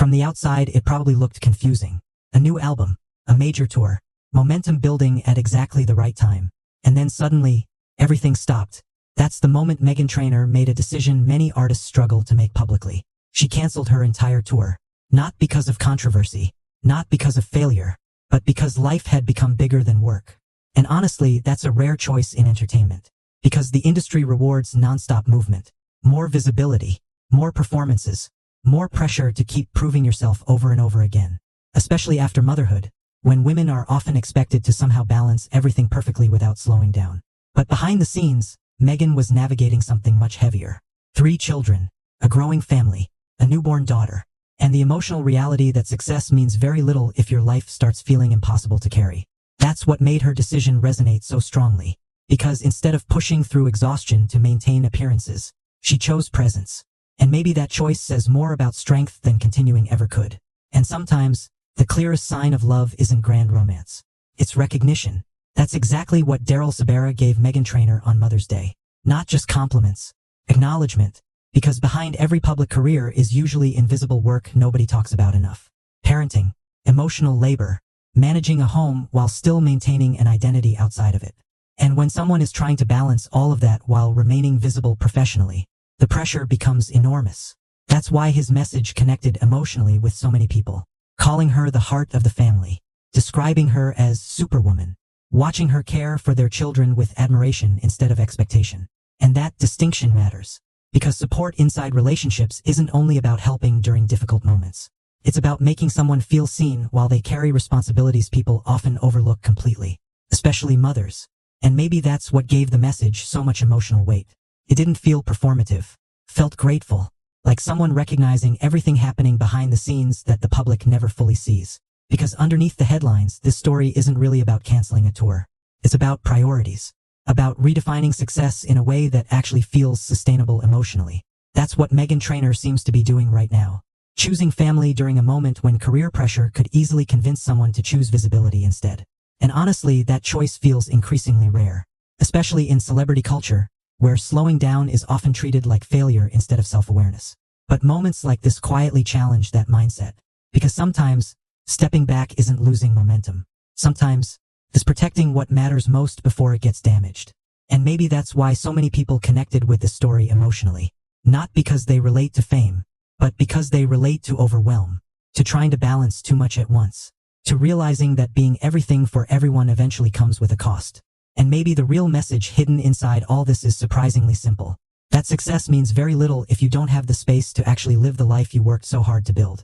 From the outside, it probably looked confusing. A new album, a major tour, momentum building at exactly the right time. And then suddenly, everything stopped. That's the moment Meghan Trainor made a decision many artists struggle to make publicly. She canceled her entire tour. Not because of controversy, not because of failure, but because life had become bigger than work. And honestly, that's a rare choice in entertainment. Because the industry rewards non-stop movement, more visibility, more performances, more pressure to keep proving yourself over and over again. Especially after motherhood, when women are often expected to somehow balance everything perfectly without slowing down. But behind the scenes, Meghan was navigating something much heavier. 3 children, a growing family, a newborn daughter, and the emotional reality that success means very little if your life starts feeling impossible to carry. That's what made her decision resonate so strongly. Because instead of pushing through exhaustion to maintain appearances, she chose presence. And maybe that choice says more about strength than continuing ever could. And sometimes, the clearest sign of love isn't grand romance. It's recognition. That's exactly what Daryl Sabara gave Meghan Trainor on Mother's Day. Not just compliments, acknowledgement. Because behind every public career is usually invisible work nobody talks about enough. Parenting, emotional labor, managing a home while still maintaining an identity outside of it. And when someone is trying to balance all of that while remaining visible professionally, the pressure becomes enormous. That's why his message connected emotionally with so many people. Calling her the heart of the family, describing her as Superwoman, watching her care for their children with admiration instead of expectation. And that distinction matters. Because support inside relationships isn't only about helping during difficult moments. It's about making someone feel seen while they carry responsibilities people often overlook completely, especially mothers. And maybe that's what gave the message so much emotional weight. It didn't feel performative, felt grateful, like someone recognizing everything happening behind the scenes that the public never fully sees. Because underneath the headlines, this story isn't really about canceling a tour. It's about priorities. About redefining success in a way that actually feels sustainable emotionally. That's what Meghan Trainor seems to be doing right now. Choosing family during a moment when career pressure could easily convince someone to choose visibility instead. And honestly, that choice feels increasingly rare. Especially in celebrity culture, where slowing down is often treated like failure instead of self-awareness. But moments like this quietly challenge that mindset. Because sometimes, stepping back isn't losing momentum. Sometimes, it's protecting what matters most before it gets damaged. And maybe that's why so many people connected with this story emotionally. Not because they relate to fame, but because they relate to overwhelm, to trying to balance too much at once, to realizing that being everything for everyone eventually comes with a cost. And maybe the real message hidden inside all this is surprisingly simple. That success means very little if you don't have the space to actually live the life you worked so hard to build.